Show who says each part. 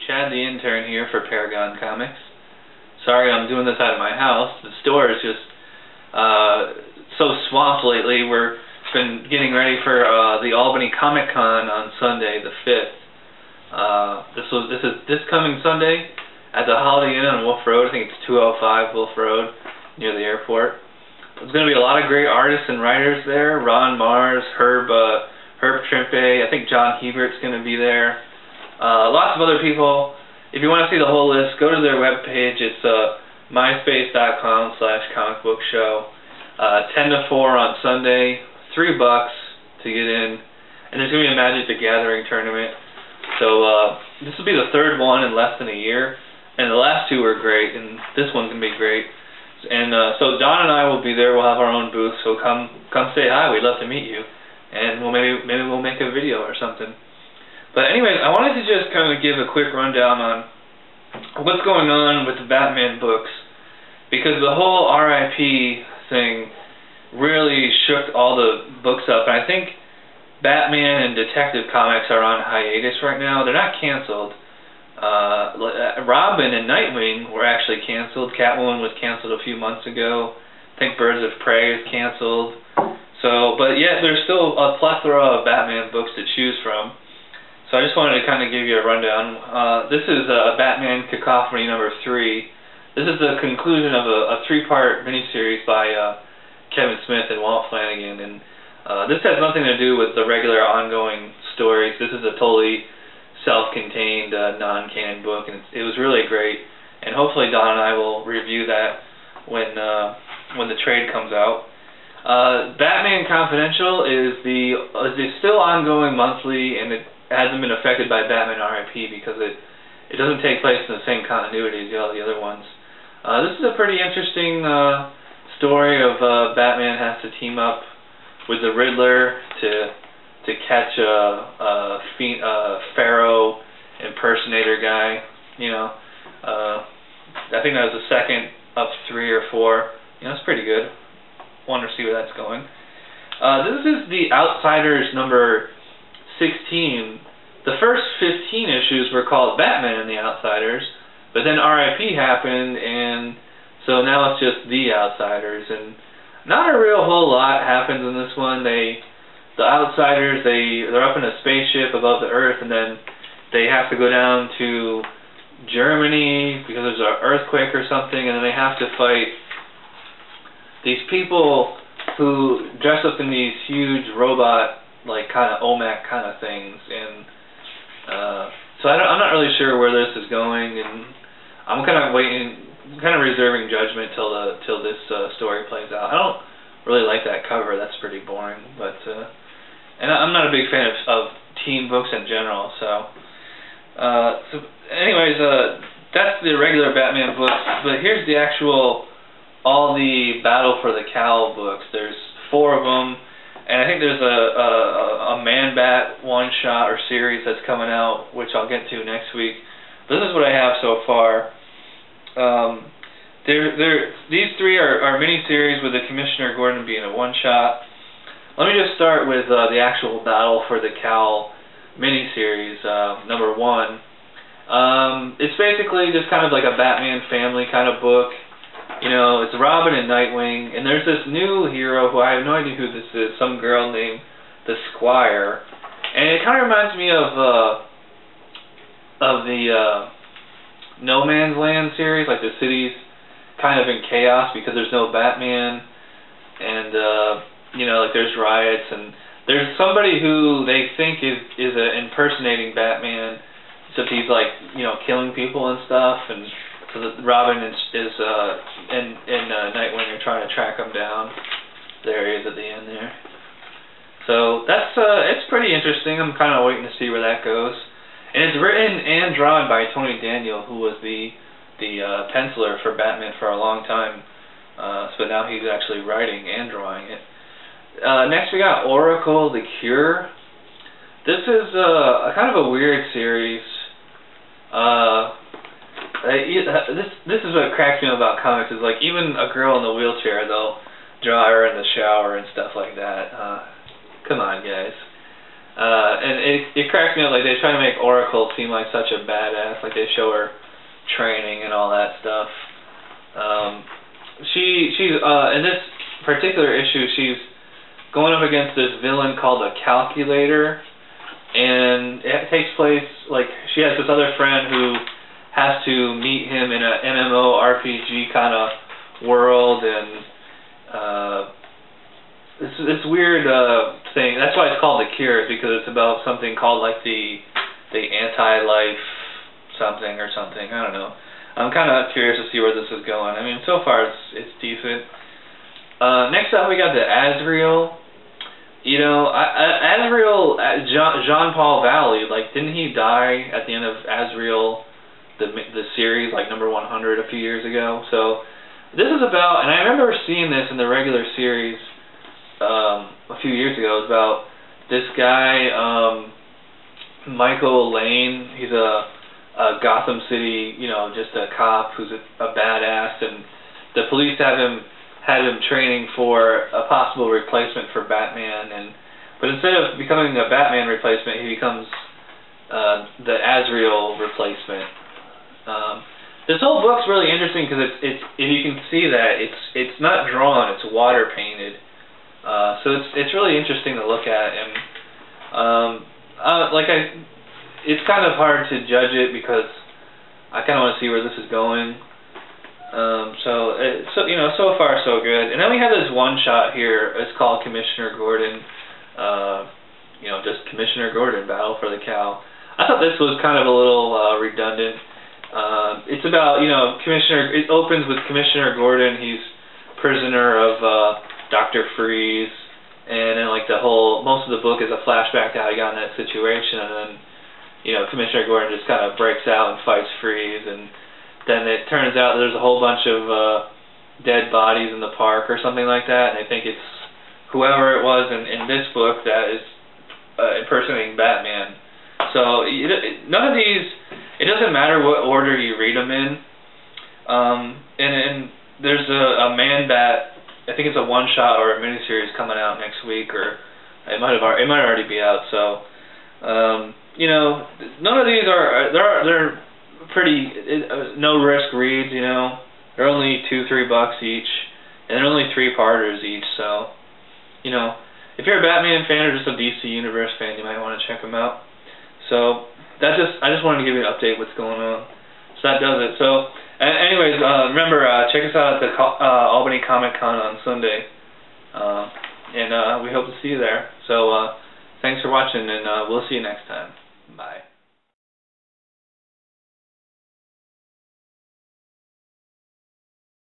Speaker 1: Chad the intern here for Paragon Comics. Sorry I'm doing this out of my house. The store is just so swamped lately. We've been getting ready for the Albany Comic Con on Sunday the 5th. This is this coming Sunday at the Holiday Inn on Wolf Road. I think it's 205 Wolf Road near the airport. There's going to be a lot of great artists and writers there. Ron Mars, Herb Trimpe, I think John Hebert's going to be there. Lots of other people. If you want to see the whole list, go to their webpage. It's myspace.com/comicbookshow. 10 to 4 on Sunday, $3 to get in. And there's going to be a Magic the Gathering tournament. So this will be the third one in less than a year. And the last two were great, and this one's going to be great. And so Don and I will be there. We'll have our own booth, so come say hi. We'd love to meet you. And maybe we'll make a video or something. But anyways, I wanted to just kind of give a quick rundown on what's going on with the Batman books, because the whole R.I.P. thing really shook all the books up. And I think Batman and Detective Comics are on hiatus right now. They're not canceled. Robin and Nightwing were actually canceled. Catwoman was canceled a few months ago. I think Birds of Prey is canceled. So, but yet there's still a plethora of Batman books to choose from. So I just wanted to kind of give you a rundown. This is Batman Cacophony number 3. This is the conclusion of a 3-part miniseries by Kevin Smith and Walt Flanagan. And this has nothing to do with the regular ongoing stories. This is a totally self-contained, non-canon book, and it was really great. And hopefully Don and I will review that when the trade comes out. Batman Confidential is still ongoing monthly, and it hasn't been affected by Batman R.I.P. because it doesn't take place in the same continuity as all the other ones. This is a pretty interesting story of Batman has to team up with the Riddler to catch a Pharaoh impersonator guy. You know, I think that was the second of 3 or 4. You know, it's pretty good. Wonder to see where that's going. This is the Outsiders number 16. The first 15 issues were called Batman and the Outsiders, but then R.I.P. happened, and so now it's just the Outsiders. And not a real whole lot happens in this one. The Outsiders, they're up in a spaceship above the Earth, and then they have to go down to Germany because there's an earthquake or something, and then they have to fight these people who dress up in these huge robot, like kind of OMAC kind of things, and so I'm not really sure where this is going, and I'm kind of reserving judgment till this story plays out. I don't really like that cover. That's pretty boring, but and I'm not a big fan of teen books in general. So anyways, that's the regular Batman books, but here's the actual all the Battle for the Cowl books. There's 4 of them, and I think there's a Man-Bat one-shot or series that's coming out, which I'll get to next week. But this is what I have so far. These 3 are mini-series with the Commissioner Gordon being a one-shot. Let me just start with the actual Battle for the Cowl mini-series, number 1. It's basically just kind of like a Batman family kind of book. You know, it's Robin and Nightwing, and there's this new hero who I have no idea who this is, some girl named the Squire, and it kind of reminds me of the No Man's Land series, like the city's kind of in chaos because there's no Batman, and you know, like there's riots, and there's somebody who they think is impersonating Batman, except he's like, you know, killing people and stuff, and so Robin and Nightwing are trying to track him down. There he is at the end there. So that's it's pretty interesting. I'm kind of waiting to see where that goes. And it's written and drawn by Tony Daniel, who was the penciler for Batman for a long time. So now he's actually writing and drawing it. Next we got Oracle the Cure. This is a kind of a weird series. This is what cracks me up about comics, is like even a girl in the wheelchair, they'll draw her in the shower and stuff like that. Come on, guys. And it cracks me up, like they try to make Oracle seem like such a badass, like they show her training and all that stuff. She's in this particular issue, she's going up against this villain called the Calculator, and it takes place, like, she has this other friend who has to meet him in a MMORPG kind of world, and this weird thing. That's why it's called The Cure, because it's about something called like the anti-life something or something. I don't know. I'm kind of curious to see where this is going. I mean, so far it's decent. Next up, we got the Azrael. You know, Azrael, Jean-Paul Valley. Like, didn't he die at the end of Azrael, the series, like number 100 a few years ago? So this is about, and I remember seeing this in the regular series a few years ago. It was about this guy, Michael Lane. He's a Gotham City, you know, just a cop who's a badass, and the police had him training for a possible replacement for Batman, but instead of becoming a Batman replacement, he becomes the Azrael replacement. This whole book's really interesting because it's if you can see that it's not drawn, it's water painted. So it's really interesting to look at, and it's kind of hard to judge it because I kind of want to see where this is going. So you know, so far so good. And then we have this one shot here. It's called Commissioner Gordon. You know, just Commissioner Gordon, Battle for the Cowl. I thought this was kind of a little redundant. It's about, you know, it opens with Commissioner Gordon. He's prisoner of Dr. Freeze, and then like most of the book is a flashback to how he got in that situation, and then, you know, Commissioner Gordon just kind of breaks out and fights Freeze, and then it turns out there's a whole bunch of dead bodies in the park or something like that, and I think it's whoever it was in this book that is impersonating Batman. So none of these, it doesn't matter what order you read them in. And there's a Man-Bat, I think it's a one-shot or a miniseries coming out next week, or it might already be out. So you know, none of these they're pretty no risk reads. You know, they're only $2-3 each, and they're only 3-parters each. So, you know, if you're a Batman fan or just a DC Universe fan, you might want to check them out. So I just wanted to give you an update what's going on. So that does it. So anyways, remember, check us out at the Albany Comic Con on Sunday, and we hope to see you there. So thanks for watching, and we'll see you next time. Bye.